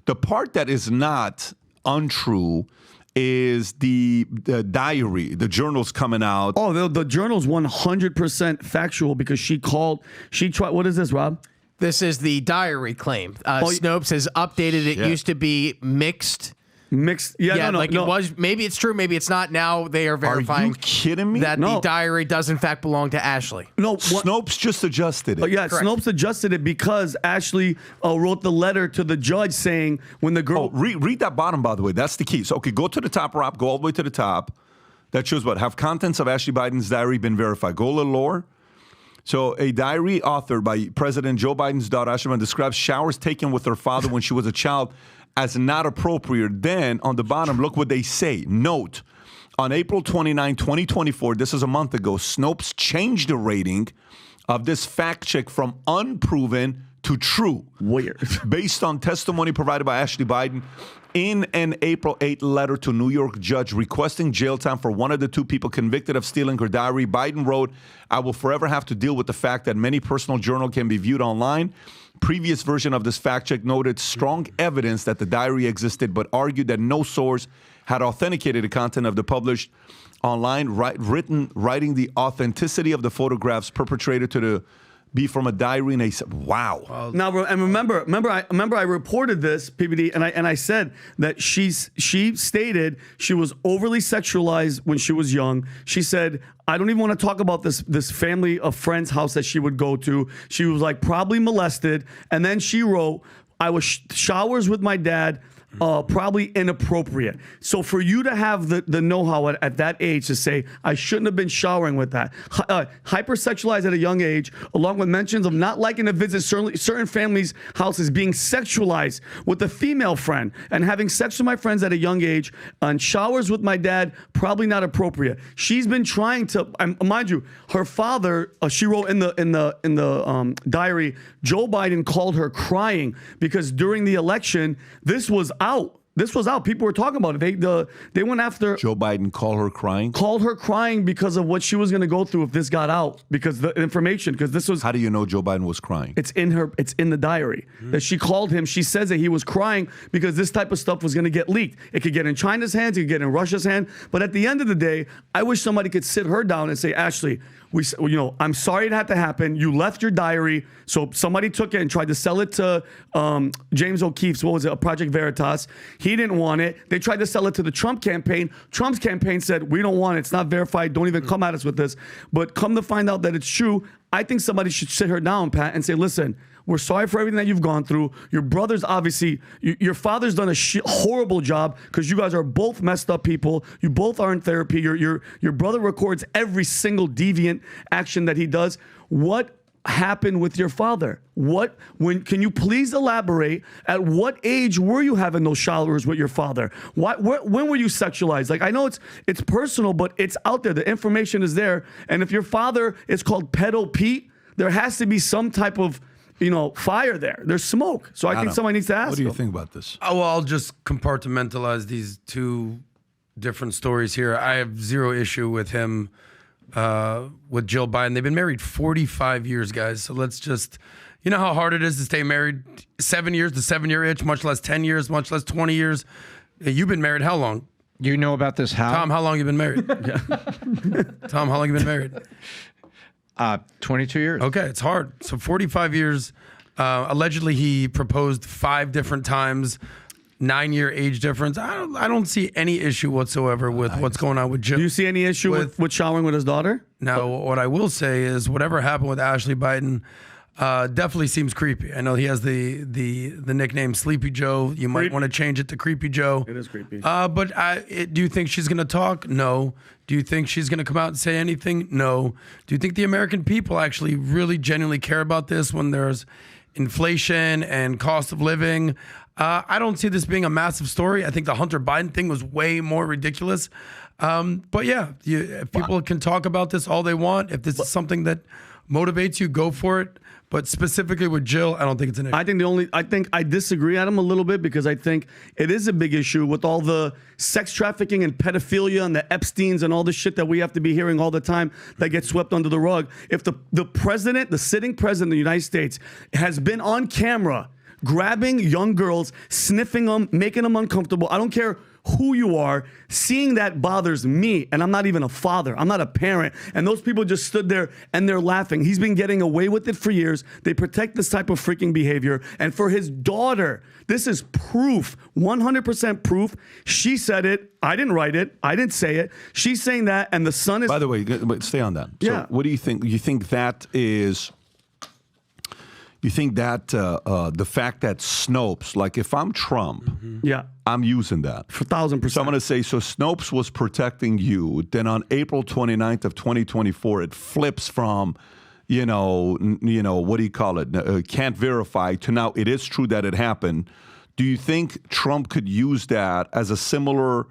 The part that is not untrue is the diary, the journal's coming out. Oh, the journal's 100% factual because she tried. What is this, Rob? This is the diary claim. Snopes has updated it. Yeah. Used to be mixed. Yeah, no. It was. Maybe it's true. Maybe it's not. Now they are verifying. Are you kidding me? That the diary does in fact belong to Ashley. No, Snopes just adjusted it. Yeah, correct. Snopes adjusted it because Ashley wrote the letter to the judge saying when the girl. Read that bottom, by the way. That's the key. So, okay, go to the top, Rob. Go all the way to the top. That shows what? Have contents of Ashley Biden's diary been verified? Go a little lower. So, a diary authored by President Joe Biden's daughter, Ashley Biden, describes showers taken with her father when she was a child as not appropriate. Then, on the bottom, look what they say. Note, on April 29, 2024, this is a month ago, Snopes changed the rating of this fact check from unproven to true. Weird. Based on testimony provided by Ashley Biden in an April 8 letter to New York judge requesting jail time for one of the two people convicted of stealing her diary, Biden wrote, "I will forever have to deal with the fact that many personal journals can be viewed online." Previous version of this fact check noted strong evidence that the diary existed, but argued that no source had authenticated the content of the published online writing the authenticity of the photographs perpetrated to be from a diary. And they said, wow. Now, and remember, I reported this, PBD, and I said that she stated she was overly sexualized when she was young. She said, I don't even want to talk about this family of friends' house that she would go to. She was like probably molested. And then she wrote, I was showers with my dad, probably inappropriate. So for you to have the know-how at that age to say, I shouldn't have been showering with that, hypersexualized at a young age, along with mentions of not liking to visit certain families' houses, being sexualized with a female friend, and having sex with my friends at a young age, and showers with my dad, probably not appropriate. She's been trying to, mind you, her father, she wrote in the diary, Joe Biden called her crying because during the election, this was out. People were talking about it. They went after Joe Biden. Called her crying because of what she was going to go through if this got out. Because the information. Because this was. How do you know Joe Biden was crying? It's in the diary that she called him. She says that he was crying because this type of stuff was going to get leaked. It could get in China's hands. It could get in Russia's hand. But at the end of the day, I wish somebody could sit her down and say, Ashley, I'm sorry it had to happen. You left your diary, so somebody took it and tried to sell it to James O'Keefe's, Project Veritas. He didn't want it. They tried to sell it to the Trump campaign. Trump's campaign said, we don't want it. It's not verified. Don't even come at us with this. But come to find out that it's true, I think somebody should sit her down, Pat, and say, listen, we're sorry for everything that you've gone through. Your brother's obviously, your father's done a horrible job because you guys are both messed up people. You both are in therapy. Your brother records every single deviant action that he does. What happened with your father? Can you please elaborate? At what age were you having those showers with your father? When were you sexualized? Like, I know it's personal, but it's out there. The information is there. And if your father is called Pedo Pete, there has to be some type of fire there. There's smoke. So I think somebody needs to ask. What do you think about this? Oh, well, I'll just compartmentalize these two different stories here. I have zero issue with him, with Jill Biden. They've been married 45 years, guys. So let's just, you know how hard it is to stay married 7 years, the 7-year itch, much less 10 years, much less 20 years. You've been married how long? You know about this how? Tom, how long you been married? Tom, how long you been married? 22 years. Okay, it's hard. So 45 years. Allegedly, he proposed 5 different times. 9-year age difference. I don't see any issue whatsoever with what's going on with Jill. Do you see any issue with showering with his daughter? Now, what I will say is whatever happened with Ashley Biden definitely seems creepy. I know he has the nickname Sleepy Joe. You might want to change it to Creepy Joe. It is creepy. But do you think she's going to talk? No. Do you think she's going to come out and say anything? No. Do you think the American people actually really genuinely care about this when there's inflation and cost of living? I don't see this being a massive story. I think the Hunter Biden thing was way more ridiculous. But yeah, if people can talk about this all they want, if this is something that motivates you, go for it. But specifically with Jill, I don't think it's an issue. I think I disagree, Adam, a little bit because I think it is a big issue with all the sex trafficking and pedophilia and the Epsteins and all the shit that we have to be hearing all the time that gets swept under the rug. If the president, the sitting president of the United States, has been on camera grabbing young girls, sniffing them, making them uncomfortable. I don't care who you are. Seeing that bothers me, and I'm not even a father. I'm not a parent. And those people just stood there and they're laughing. He's been getting away with it for years. They protect this type of freaking behavior. And for his daughter, this is proof, 100% proof. She said it. I didn't write it. I didn't say it. She's saying that, and the son is... By the way, stay on that. So Yeah. what do you think? You think that is... You think that the fact that Snopes, like if I'm Trump, Yeah, I'm using that. for 1,000%. So I'm going to say, so Snopes was protecting you. Then on April 29th of 2024, it flips from, what do you call it? Can't verify to now it is true that it happened. Do you think Trump could use that as a similar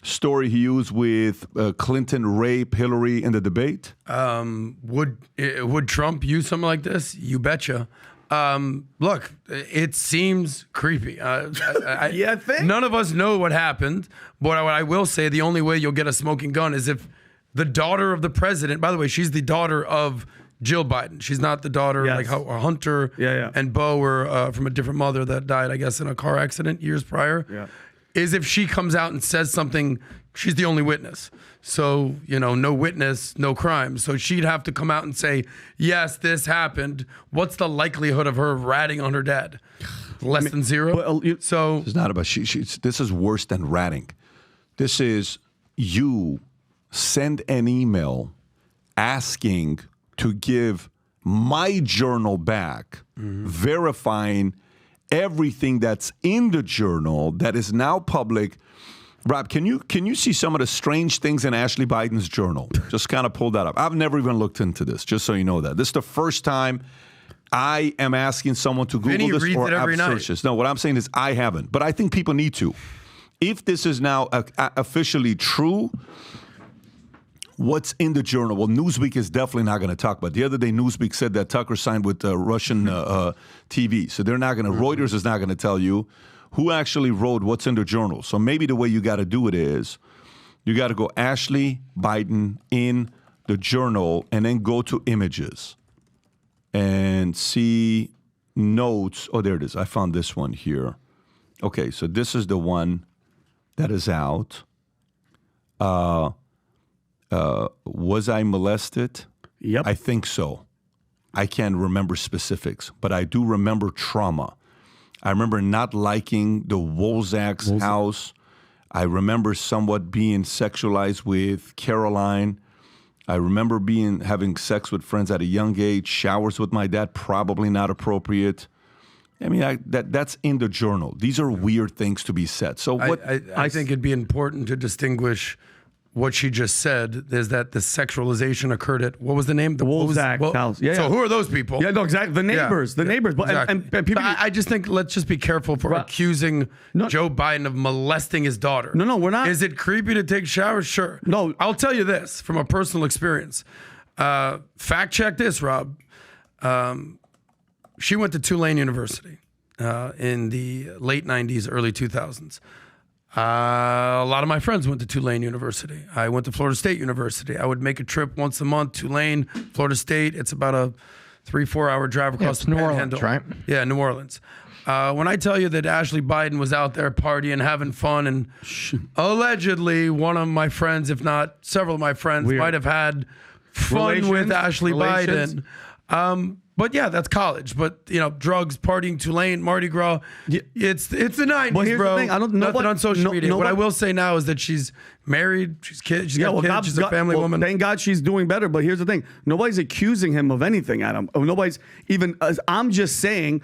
story he used with Clinton rape Hillary in the debate? Would Trump use something like this? You betcha. Look, it seems creepy. I think. None of us know what happened, but what I will say, the only way you'll get a smoking gun is if the daughter of the president, by the way, she's the daughter of Jill Biden. She's not the daughter, Yes. like how Hunter and Beau were from a different mother that died, I guess, in a car accident years prior. Yeah. Is if she comes out and says something, she's the only witness. So, no witness, no crime. So she'd have to come out and say, yes, this happened. What's the likelihood of her ratting on her dad? Less than zero? well, So It's not about this is worse than ratting. This is you send an email asking to give my journal back, verifying everything that's in the journal that is now public. Rob, can you see some of the strange things in Ashley Biden's journal? Just kind of pull that up. I've never even looked into this, just so you know that. This is the first time I am asking someone to Google Vinny this reads or it every I've night. searched this. No, what I'm saying is I haven't, but I think people need to. If this is now officially true, what's in the journal? Well, Newsweek is definitely not going to talk about it. The other day, Newsweek said that Tucker signed with Russian TV. So they're not going to, Reuters is not going to tell you who actually wrote what's in the journal. So maybe the way you got to do it is you got to go Ashley Biden in the journal and then go to images and see notes. Oh, there it is. I found this one here. Okay, so this is the one that is out. Was I molested? Yep. I think so. I can't remember specifics, but I do remember trauma. I remember not liking the Wolzak's house. I remember somewhat being sexualized with Caroline. I remember having sex with friends at a young age. Showers with my dad, probably not appropriate. I mean, that's in the journal. These are weird things to be said. So what I think it'd be important to distinguish what she just said is that the sexualization occurred at, what was the name? The Wolzak house. Yeah, So yeah. who are those people? Yeah, no, exactly. The neighbors. The neighbors. But Exactly. and people. But I just think let's just be careful for accusing Joe Biden of molesting his daughter. No, we're not. Is it creepy to take showers? Sure. No. I'll tell you this from a personal experience. Fact check this, Rob. She went to Tulane University in the late 90s, early 2000s. A lot of my friends went to Tulane University. I went to Florida State University. I would make a trip once a month, Tulane, Florida State. It's about a 3-4 hour drive across the New Panhandle. Orleans, right? Yeah, New Orleans. When I tell you that Ashley Biden was out there partying, having fun, and allegedly one of my friends, if not several of my friends, might have had fun with Ashley Relations? Biden. But yeah, that's college. But drugs, partying, Tulane, Mardi Gras. It's the 90s, But here's bro. the thing, I don't know Nothing on social media. What I will say now is that she's married, she's kids, she's got kids, she's a family woman. Thank God she's doing better. But here's the thing: nobody's accusing him of anything, Adam. Nobody's even. I'm just saying.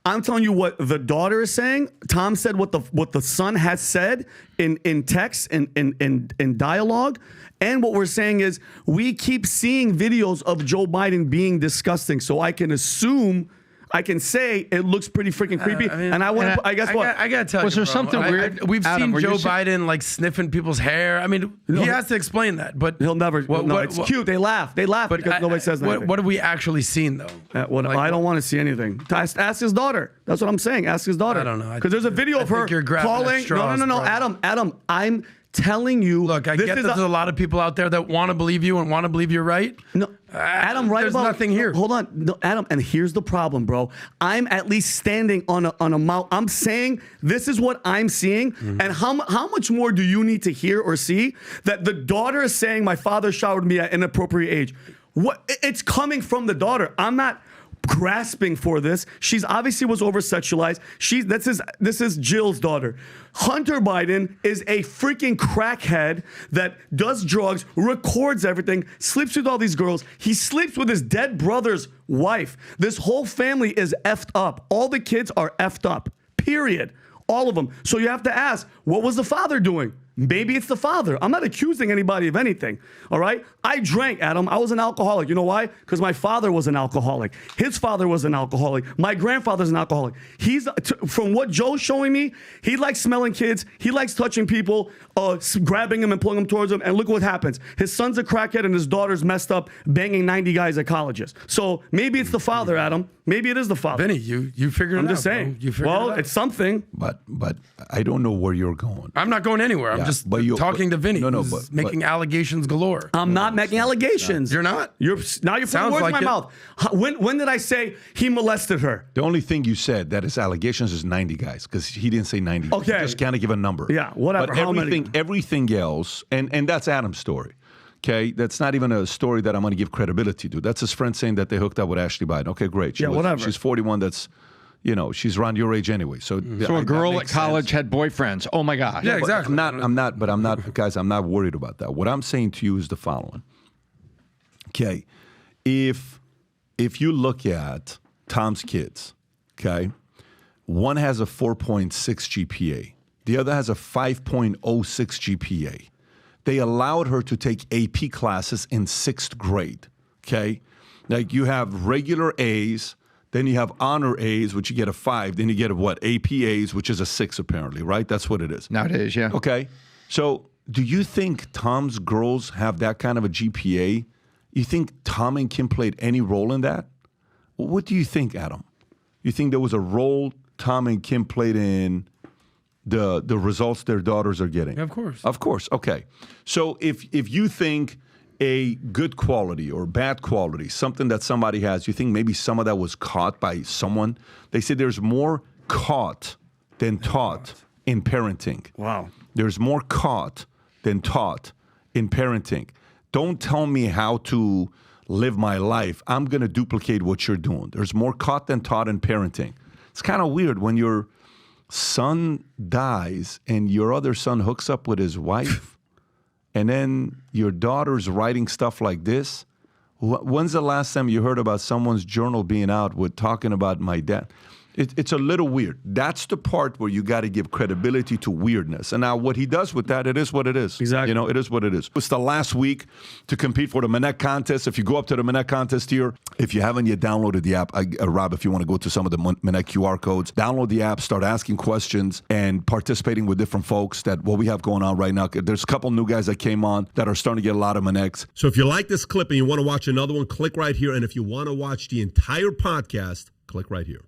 I'm telling you what the daughter is saying. Tom said what the son has said in text in dialogue. And what we're saying is we keep seeing videos of Joe Biden being disgusting. So I can assume, I can say it looks pretty freaking creepy. I gotta tell you, was there bro, something weird? We've Adam, seen were you Joe saying- Biden like sniffing people's hair. I mean, he has to explain that, but he'll never. It's cute. They laugh. They laugh because nobody says anything. What have we actually seen though? I don't want to see anything. Ask his daughter. That's what I'm saying. Ask his daughter. I don't know. Because there's a video of her think you're grabbing at calling. straws, No. bro. Adam. I'm telling you. Look, I get that there's a lot of people out there that want to believe you and want to believe you're right. No. Adam, right There's about nothing here. Hold on, no, Adam. And here's the problem, bro. I'm at least standing on a mount. I'm saying this is what I'm seeing, and how much more do you need to hear or see that the daughter is saying my father showered me at inappropriate age? What? It's coming from the daughter. I'm not grasping for this. She's obviously was over sexualized. This is Jill's daughter. Hunter Biden is a freaking crackhead that does drugs, records everything, sleeps with all these girls. He sleeps with his dead brother's wife. This whole family is effed up. All the kids are effed up. Period. All of them. So you have to ask, what was the father doing? Maybe it's the father. I'm not accusing anybody of anything, all right? I drank, Adam. I was an alcoholic. You know why? Because my father was an alcoholic. His father was an alcoholic. My grandfather's an alcoholic. From what Joe's showing me, he likes smelling kids. He likes touching people, grabbing them and pulling them towards him. And look what happens. His son's a crackhead and his daughter's messed up, banging 90 guys at colleges. So maybe it's the father, Adam. Maybe it is the father. Vinny, you figured it out. I'm just saying. Bro. It's something. But I don't know where you're going. I'm not going anywhere. I'm just talking to Vinny. Who's making allegations galore. I'm not making allegations. You're not? You're putting Sounds words like in my it. mouth. When did I say he molested her? The only thing you said that is allegations is 90 guys, because he didn't say 90 guys. Okay. You just can't give a number. Yeah, whatever. But How many? everything else, and that's Adam's story. Okay, that's not even a story that I'm going to give credibility to. That's his friend saying that they hooked up with Ashley Biden. Okay, great. Whatever. She's 41. That's, she's around your age anyway. So a girl at college had boyfriends. Oh my gosh. Yeah, exactly. I'm not, guys, I'm not worried about that. What I'm saying to you is the following. Okay, if you look at Tom's kids, okay, one has a 4.6 GPA, the other has a 5.06 GPA. They allowed her to take AP classes in 6th grade, okay? Like you have regular A's, then you have honor A's, which you get a 5, then you get a what? AP A's, which is a 6 apparently, right? That's what it is. Nowadays, yeah. Okay, so do you think Tom's girls have that kind of a GPA? You think Tom and Kim played any role in that? What do you think, Adam? You think there was a role Tom and Kim played in the results their daughters are getting? Of course. Of course. Okay. So if you think a good quality or bad quality, something that somebody has, you think maybe some of that was caught by someone? They say there's more caught than taught in parenting. Wow. There's more caught than taught in parenting. Don't tell me how to live my life. I'm going to duplicate what you're doing. There's more caught than taught in parenting. It's kind of weird when your son dies and your other son hooks up with his wife and then your daughter's writing stuff like this. When's the last time you heard about someone's journal being out with talking about my dad? It's a little weird. That's the part where you got to give credibility to weirdness. And now what he does with that, it is what it is. Exactly. It is what it is. It's the last week to compete for the Manette contest. If you go up to the Manette contest here, if you haven't yet downloaded the app, Rob, if you want to go to some of the Manette QR codes, download the app, start asking questions and participating with different folks that what we have going on right now. There's a couple new guys that came on that are starting to get a lot of Manettes. So if you like this clip and you want to watch another one, click right here. And if you want to watch the entire podcast, click right here.